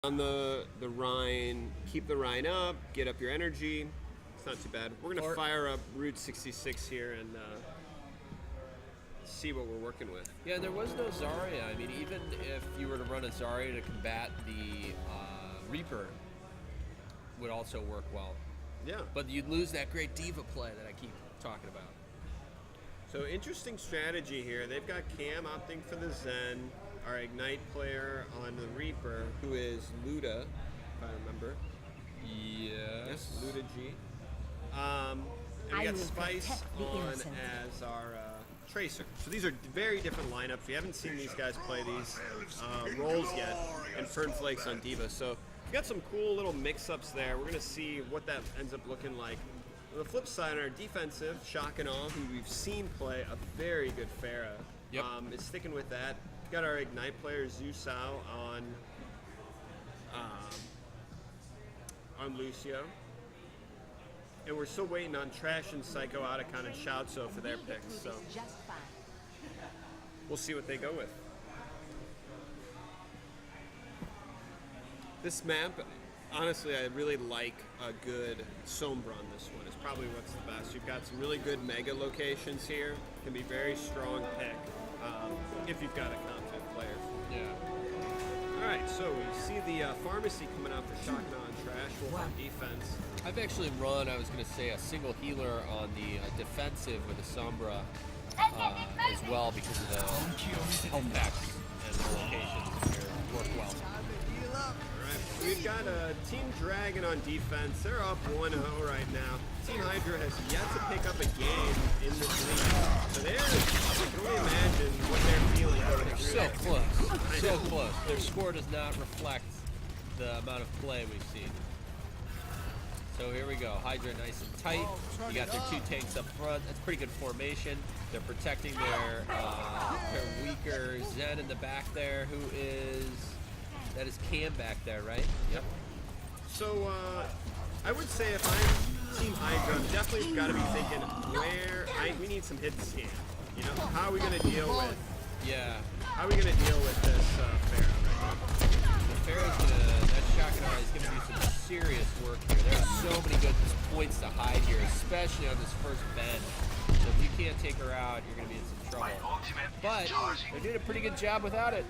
On the Rhine, keep the Rhine up, get up your energy. It's not too bad. We're gonna fire up Route 66 here and see what we're working with. Yeah, there was no Zarya. I mean, even if you were to run a Zarya to combat the Reaper, would also work well. Yeah. But you'd lose that great diva play that I keep talking about. So interesting strategy here. They've got Cam opting for the Zen, our Ignite player on the Reaper, who is Luda, if I remember. Yes. Luda G. And we got Spice on as our Tracer. So these are very different lineups. We haven't seen these guys play these roles yet, and Fern Flakes on Diva. So we got some cool little mix-ups there. We're going to see what that ends up looking like. On the flip side, on our defensive, Shock and Awe, who we've seen play a very good Pharah, is sticking with that. We've got our Ignite player, Zhu Sao, on Lucio. And we're still waiting on Trash and Psycho Otacon and Shoutso for their picks, so we'll see what they go with. This map, honestly, I really like a good Sombra on this one. It's probably what's the best. You've got some really good mega locations here. Can be very strong pick if you've got a confident player. Yeah. All right, so we see the pharmacy coming out for Shock and Awe and Trash. Wolf on defense. I've actually run, I was going to say, a single healer on the defensive with a Sombra as well because of the health packs and the locations here work well. Alright, we've got a Team Dragon on defense. They're up 1-0 right now. Team Hydra has yet to pick up a game in this league. So I can only imagine what they're feeling going through. So close. So close. Their score does not reflect the amount of play we've seen. So here we go. Hydra nice and tight. You got their two tanks up front. That's pretty good formation. They're protecting their weaker Zen in the back there, that is Cam back there, right? Yep. So I would say if I'm Team Hydra, I'm definitely got to be thinking we need some hidden scan. You know, how are we going to deal with? Yeah. How are we going to deal with this Pharah? That Shock and Awe is going to do some serious work here. There are so many good points to hide here, especially on this first bend. So if you can't take her out, you're going to be in some trouble. But they're doing a pretty good job without it.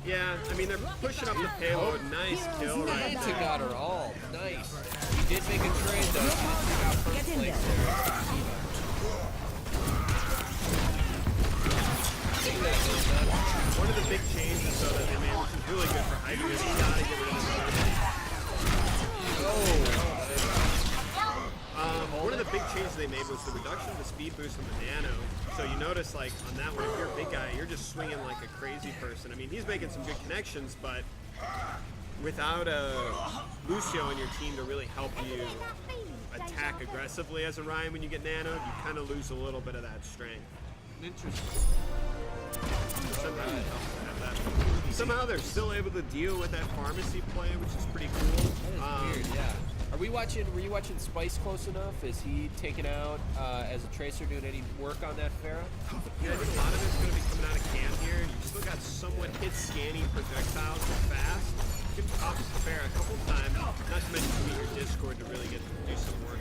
Yeah, I mean, they're pushing up the payload. Nice kill right Nice, there. got her all. Nice. He did make a trade, though. He just took out first place there. One of the big changes, though, that they made, which is really good for Hydra, is you gotta get rid of the one of the big changes they made was the reduction of the speed boost on the Nano. So you notice, like, on that one, if you're a big guy, you're just swinging like a crazy person. I mean, he's making some good connections, but without a Lucio on your team to really help you attack aggressively as a Ryan when you get nanoed, you kind of lose a little bit of that strength. Interesting. Somehow they're still able to deal with that pharmacy play, which is pretty cool. Weird, yeah. Were you watching Spice close enough? Is he taken out as a Tracer doing any work on that Pharah? Yeah, I think a lot of it's going to be coming out of Cam here. You still got somewhat hit scanning projectiles fast. You can pop the Pharah a couple times, not to mention your Discord to really get to do some work.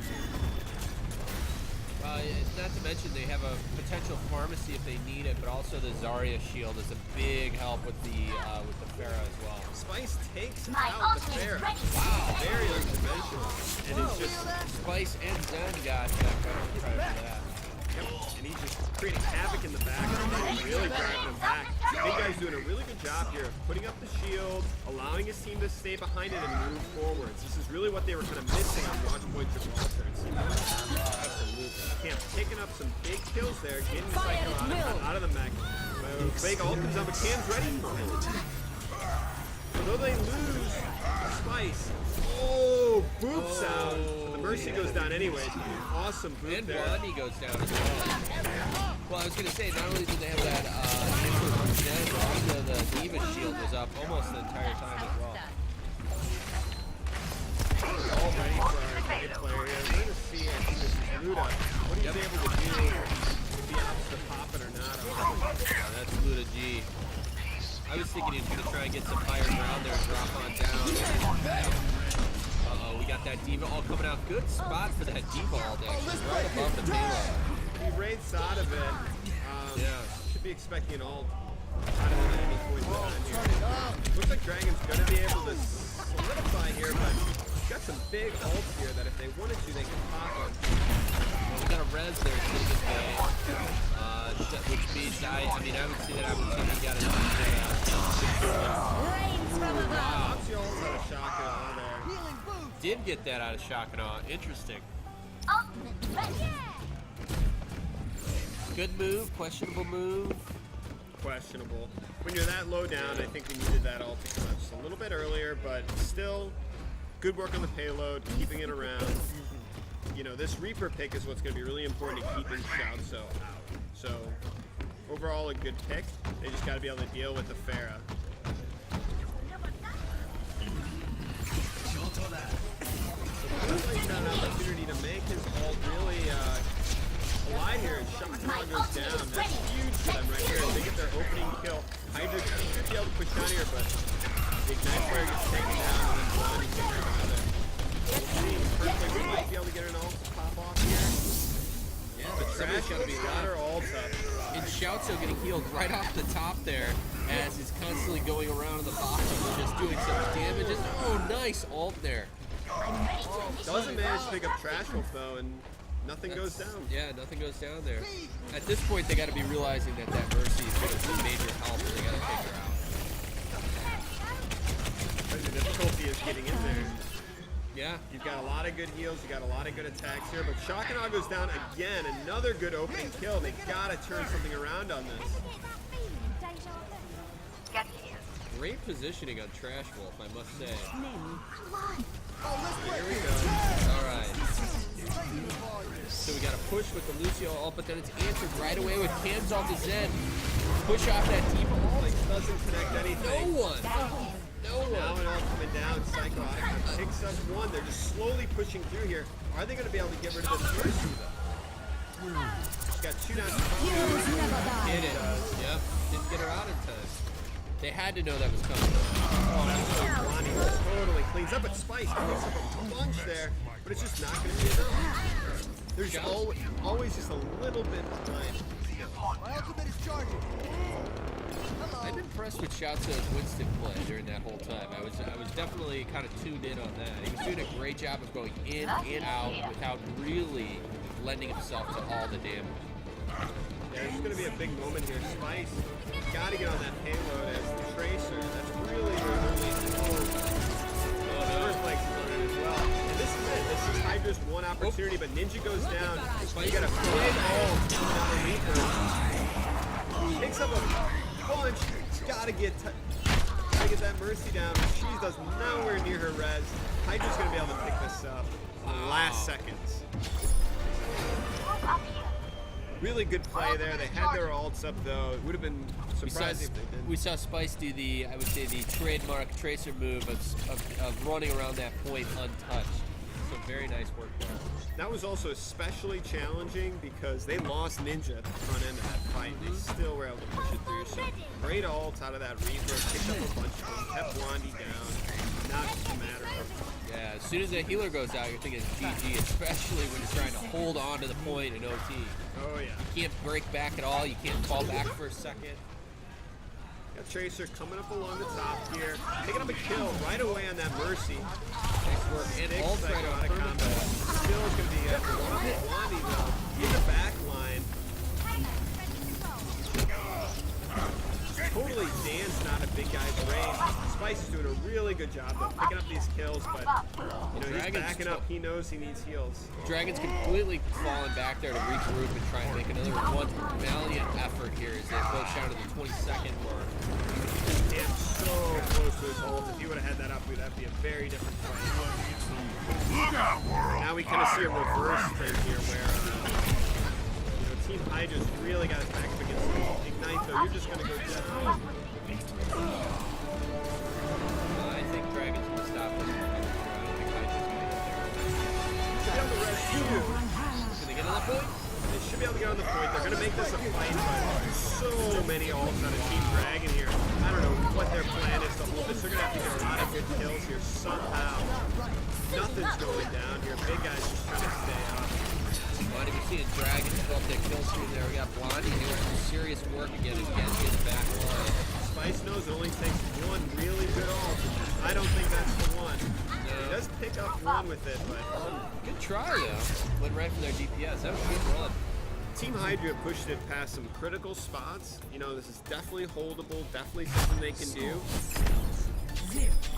Not to mention they have a potential pharmacy if they need it, but also the Zarya shield is a big help with the Pharah as well. Spice takes out the Pharah. Wow, very unconventional. And it's just Spice and Zen got for that. Yep, and he's just creating havoc in the back, really driving him back. Big guy's doing a really good job here of putting up the shield, allowing his team to stay behind it and move forwards. This is really what they were kind of missing on Watchpoint Gibraltar. Absolutely. Camp picking up some big kills there, getting Psycho out of the mech. Big ultimates on, but Cam's ready for it. Although they lose Spice, boops out. But the Mercy goes down anyways. Awesome boop and there. And Blondie goes down as well. Well, I was going to say, not only did they have that Zen, but also the Diva shield was up almost the entire time as well. All ready for our Ignite player here. We're going to see, I think this is Luda, what he's able to do if he opts to pop it or not. That's Luda G. I was thinking he was gonna try and get some higher ground there and drop on down. Uh-oh, we got that D-ball all coming out. Good spot for that D-ball there. Right above the payload. He wraiths out of it. Yeah. Should be expecting an ult out of it at any point in time here. Looks like Dragon's gonna be able to solidify here, but he's got some big ults here that if they wanted to, they could pop them. Well, we got a res there too this game. Which means I mean I would see that opportunity got a wow. Opsy ult out of shock and awe there. Did get that out of shock and awe. Interesting. Good move, questionable move. Questionable. When you're that low down, I think we needed that ult to come out just a little bit earlier, but still, good work on the payload, keeping it around. You know, this Reaper pick is what's going to be really important to keeping Shoutso out. So, overall, a good pick. They just got to be able to deal with the Pharah. He's got an opportunity to make his ult really alive here, and Shockmon goes down. That's huge for them right here. They get their opening kill. Hydra should be able to push down here, but the Ignite Flare gets taken down, and then Blondie figures out it. We'll see. Perfect. We might be able to get an ult to pop off here. Yeah, but Trash got to be louder ults up. And Shoutso getting healed right off the top there as he's constantly going around in the bottom and just doing some damage. Oh, nice ult there. Doesn't manage to pick up Trash Wolf though, and nothing goes down. Yeah, nothing goes down there. At this point, they got to be realizing that Mercy is going to be major help, and they got to take her out. The difficulty is getting in there. Yeah. You've got a lot of good heals, you got a lot of good attacks here, but Shock and Awe goes down again. Another good opening kill. They gotta turn something around on this. Great positioning on Trash Wolf, I must say. Here we go. Alright. So we got a push with the Lucio ult, but then it's answered right away with Cam's off the Zen. Push off that D.Va ult. Like, doesn't connect anything. No one. No Now one. and all coming down. Psycho Icon picks up one. They're just slowly pushing through here. Are they going to be able to get rid of this Mercy though? She's got 2 down. Hit it. Yep. Didn't get her out in time. They had to know that was coming. Oh, that's so Blondie totally cleans up. But Spice picks up a bunch there, but it's just not going to be enough. There's always just a little bit of time. My ultimate is charging. I'm impressed with Shoutso's Winston play during that whole time. I was definitely kind of tuned in on that. He was doing a great job of going in and out without really lending himself to all the damage. Yeah, there's going to be a big moment here. Spice got to get on that payload as the Tracer. That's really early. First legs on it as well. And this is it. This is Hydra's one opportunity, but Ninja goes down. You got a big ult down the Reaper. Picks up a bunch. Gotta get that Mercy down. But she does nowhere near her res. Hydra's going to be able to pick this up in the last seconds. Really good play there. They had their ults up though. It would have been surprising if they didn't. We saw Spice do the, I would say, the trademark Tracer move of running around that point untouched. So very nice work there. That was also especially challenging because they lost Ninja at the front end of that fight. They still were able to push it through. So great ult out of that Reaper. Picked up a bunch of them. Kept Blondie down. Now it's just a matter of... Yeah, as soon as that healer goes out, you're thinking it's GG, especially when you're trying to hold on to the point in OT. Oh yeah. You can't break back at all. You can't fall back for a second. Got Tracer coming up along the top here. Picking up a kill right away on that Mercy. Nice work. And Big ult right Psycho on out of combat. Still is going to be a one-hit Blondie though. In the back line. Totally Dan's not a big guy's range. Spice is doing a really good job though, picking up these kills, but you know, he's backing up. He knows he needs heals. Dragon's completely fallen back there to regroup and try and make another one valiant effort here as they approach down to the 22nd mark. Dan so close to his ult. If he would have had that up, that'd be a very different fight. Now we kind of see a reverse thing here where you know, Team Hydra's really got his back up against the Ignite though. You're just going to go down. I think Dragon's going to stop this. I don't think Hydra's going to get there. Should be able to rescue. Can they get another point? They should be be able to get on the point. They're going to make this a fight, but so many ults on a Team Dragon here. I don't know what their plan is to hold this. They're going to have to get a lot of good kills here somehow. Nothing's going down here. Big guys just trying to stay up. Blondie, we're seeing Dragon develop their kill stream there. We got Blondie doing some serious work again against his back line. Spice knows it only takes one really good ult. I don't think that's the one. No. He does pick up one with it, but Good try, though. Went right from their DPS. That was a good run. Team Hydra pushed it past some critical spots. You know, this is definitely holdable, definitely something they can do.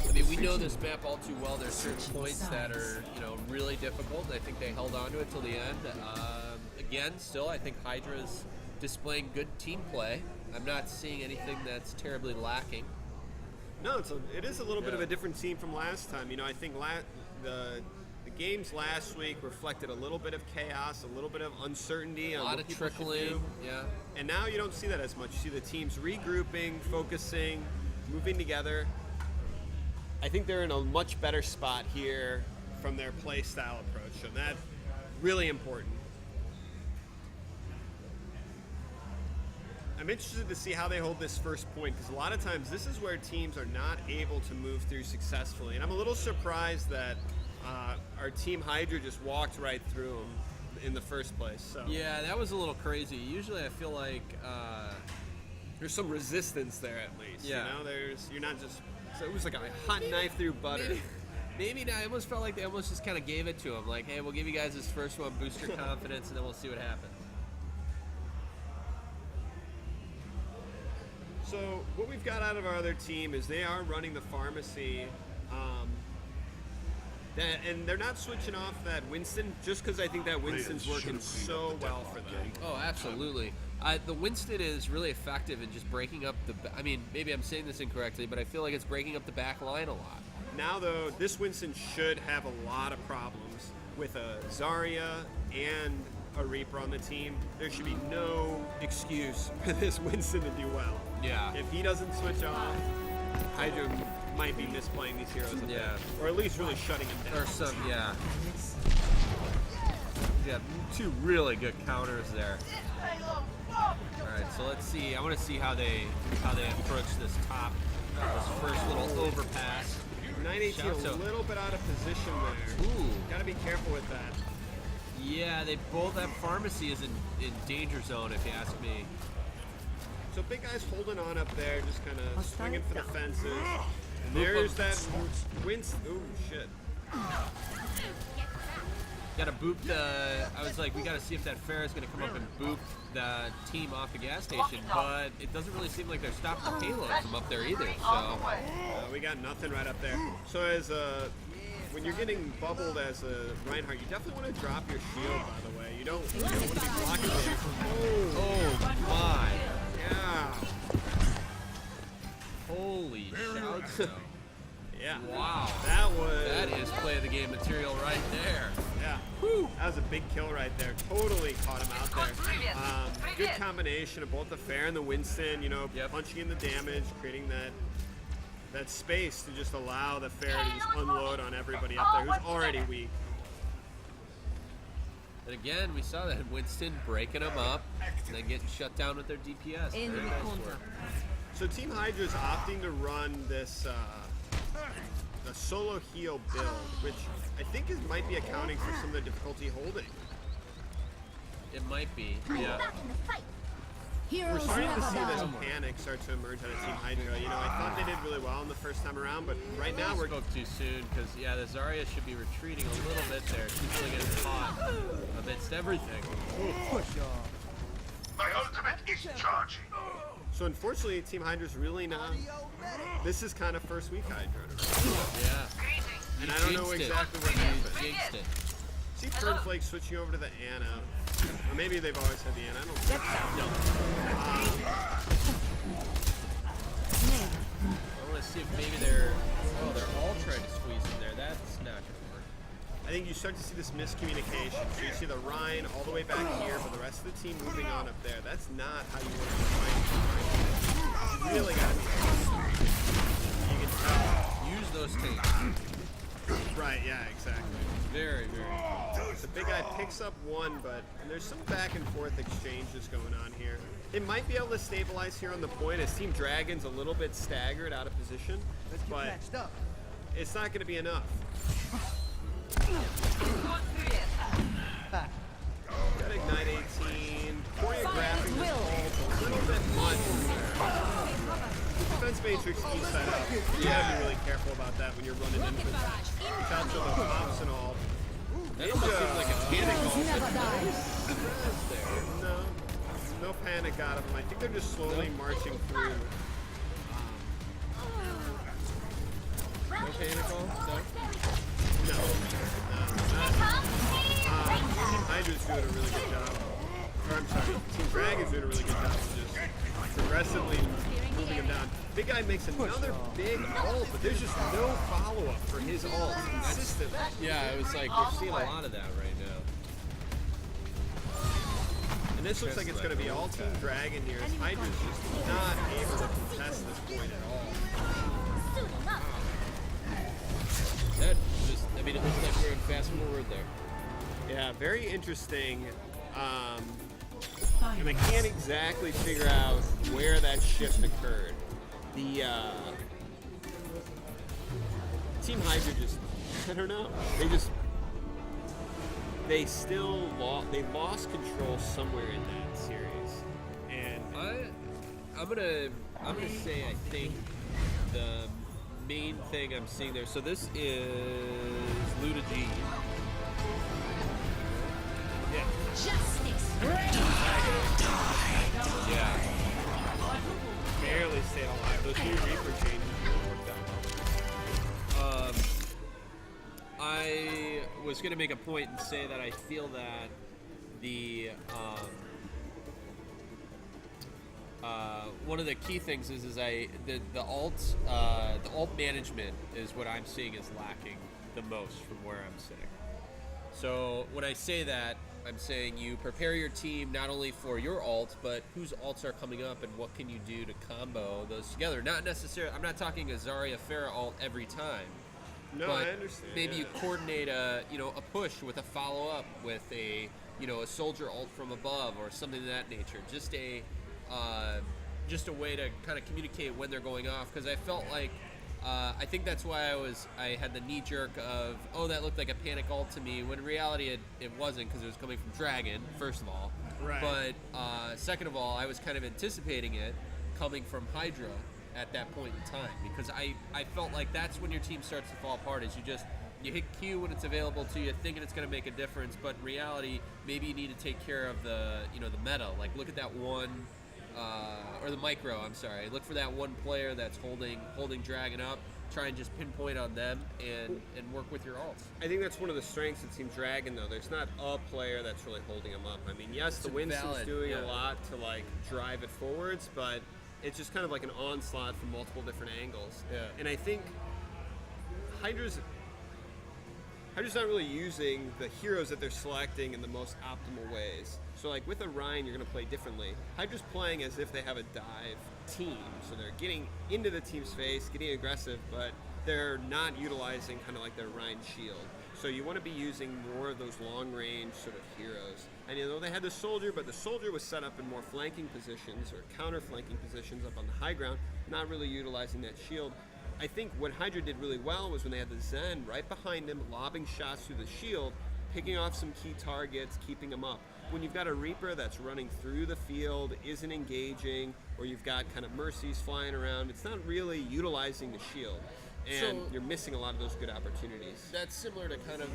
I mean, we know this map all too well. There's certain points that are, you know, really difficult. And I think they held on to it till the end. Again, still, I think Hydra's displaying good team play. I'm not seeing anything that's terribly lacking. No, it is a little bit Yeah. of a different team from last time. You know, I think the games last week reflected a little bit of chaos, a little bit of uncertainty. A on lot what of people should trickling, do. yeah. And now you don't see that as much. You see the teams regrouping, focusing, moving together. I think they're in a much better spot here from their play style approach, and that's really important. I'm interested to see how they hold this first point, because a lot of times this is where teams are not able to move through successfully. And I'm a little surprised that our Team Hydra just walked right through them in the first place. So Yeah, that was a little crazy. Usually I feel like, there's some resistance there at least. Yeah. You know, you're not just. So it was like a hot knife through butter. maybe not. I almost felt like they almost just kind of gave it to him. Like, hey, we'll give you guys this first one, boost your confidence, and then we'll see what happens. So what we've got out of our other team is they are running the pharmacy, and they're not switching off that Winston just because I think that Winston's working so well for them. Oh, absolutely. The Winston is really effective in just breaking up the. I mean, maybe I'm saying this incorrectly, but I feel like it's breaking up the back line a lot. Now though, this Winston should have a lot of problems with a Zarya and a Reaper on the team. There should be no excuse for this Winston to do well. Yeah. If he doesn't switch off, Hydra might be misplaying these heroes a bit. Yeah. Or at least really shutting him down. Or some, yeah. Yeah, two really good counters there. All right, so let's see. I want to see how they approach this top, this first little overpass. 918 Shouts a out. little bit out of position there. Ooh. Gotta be careful with that. Yeah, they both have pharmacy is in danger zone, if you ask me. So big guy's holding on up there, just kind of swinging for the fences. And Boop there's him. that Winston. Ooh, shit. Gotta boop the. I was like, we gotta see if that Pharah's gonna come up and boop the team off the gas station, but it doesn't really seem like they're stopping the payload from up there either. So We got nothing right up there. So as when you're getting bubbled as a Reinhardt, you definitely want to drop your shield, by the way. You don't want to be blocking it. oh my, Yeah. holy shouts! though. Yeah. Wow, That is play of the game material right there. Yeah. That was a big kill right there. Totally caught him out there. Good combination of both the Pharah and the Winston, you know, Yep. punching in the damage, creating that space to just allow the Pharah to just unload on everybody up there who's already weak. And again, we saw that Winston breaking them up and then getting shut down with their DPS. Very nice work. So Team Hydra's opting to run this the solo heal build, which I think might be accounting for some of the difficulty holding. It might be, yeah. We're starting to see this panic start to emerge out of Team Hydra. You know, I thought they did really well in the first time around, but right now we're... spoke too soon because, yeah, the Zarya should be retreating a little bit there. She's really getting caught amidst everything. Push off. My ultimate is charging. So unfortunately, Team Hydra's really not... This is kind of first week Hydra. Yeah. And I don't know Jinxed it. exactly what You happened. jinxed it. See Fernflake switching over to the Ana. Or maybe they've always had the Ana. I don't know. I want to see if maybe they're all trying to squeeze in there. That's not going to work. I think you start to see this miscommunication. So you see the Rhine all the way back here, but the rest of the team moving on up there. That's not how you want to be fighting. You really got to be. You can tell. Use those tanks. Right, yeah, exactly. Very, very. The big guy picks up one, but there's some back and forth exchanges going on here. They might be able to stabilize here on the point as Team Dragon's a little bit staggered out of position, Let's get but patched up. it's not going to be enough. Got Ignite 18, choreographing this ult a little bit much. Defense Matrix each side up. You gotta be really careful about that when you're running into shots of the pops and all. That almost seems like a panic No, no panic out of them. I think they're just slowly marching through. No panic all? No. Hydra's doing a really good job. Or I'm sorry, Team Dragon's doing a really good job of just progressively moving him down. Big guy makes another big ult, but there's just no follow-up for his ult consistently. Yeah, it was like we're seeing a lot of that right now. And this looks like it's going to be all Team Dragon here, as Hydra's just not able to contest this point at all. That just, I mean, it looks like we're in fast forward there. Yeah, very interesting. And I can't exactly figure out where that shift occurred. The Team Hydra just, I don't know. They lost control somewhere in that series. And I'm gonna say I think the main thing I'm seeing there. So this is Luda G. yeah, Justice. Yeah. barely stayed alive. Those new Reaper changes really worked out well. I was gonna make a point and say that I feel that the one of the key things is the alt management is what I'm seeing is lacking the most from where I'm sitting. So when I say that, I'm saying you prepare your team not only for your ult, but whose ults are coming up and what can you do to combo those together. Not necessarily, I'm not talking a Zarya Pharah ult every time. No, But I understand. maybe yeah. you coordinate a push with a follow up with a soldier ult from above or something of that nature. Just a way to kind of communicate when they're going off, because I felt like I think that's why I had the knee jerk of, oh, that looked like a panic ult to me, when in reality it wasn't, because it was coming from Dragon, first of all. Right. But second of all, I was kind of anticipating it coming from Hydra at that point in time, because I felt like that's when your team starts to fall apart, is you hit Q when it's available to you, thinking it's going to make a difference, but in reality, maybe you need to take care of the meta. Like, look at that one, or the micro, I'm sorry. Look for that one player that's holding Dragon up, try and just pinpoint on them and work with your ults. I think that's one of the strengths of Team Dragon, though. There's not a player that's really holding them up. I mean, yes, the Winston's doing a lot to, like, drive it forwards, but it's just kind of like an onslaught from multiple different angles. Yeah. And I think Hydra's not really using the heroes that they're selecting in the most optimal ways. So, like, with a Ryan, you're going to play differently. Hydra's playing as if they have a dive team. So they're getting into the team's face, getting aggressive, but they're not utilizing kind of like their Ryan shield. So you want to be using more of those long-range sort of heroes. And they had the soldier, but the soldier was set up in more flanking positions or counter-flanking positions up on the high ground, not really utilizing that shield. I think what Hydra did really well was when they had the Zen right behind him, lobbing shots through the shield, picking off some key targets, keeping them up. When you've got a Reaper that's running through the field, isn't engaging, or you've got kind of Mercies flying around, it's not really utilizing the shield. And you're missing a lot of those good opportunities. That's similar to kind of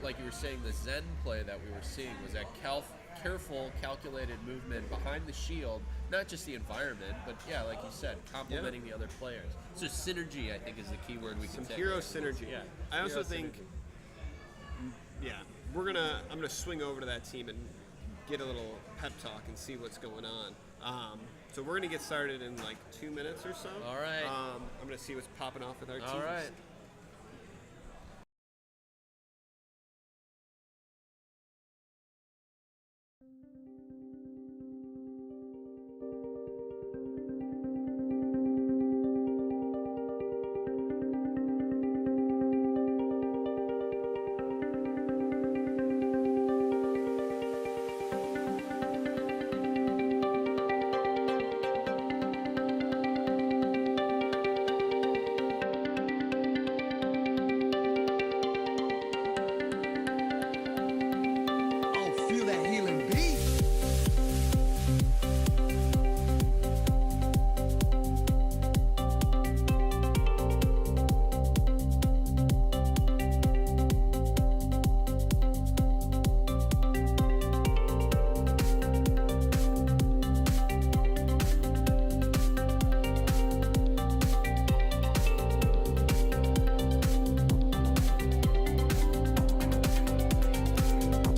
like you were saying, the Zen play that we were seeing was that careful, calculated movement behind the shield, not just the environment, but yeah, like you said, complementing the other players. So synergy, I think, is the key word we can Some take. hero synergy. Yeah. I also Hero think, synergy. I'm gonna swing over to that team and get a little pep talk and see what's going on. So we're gonna get started in like 2 minutes or so. All right. I'm gonna see what's popping off with our teams. All right.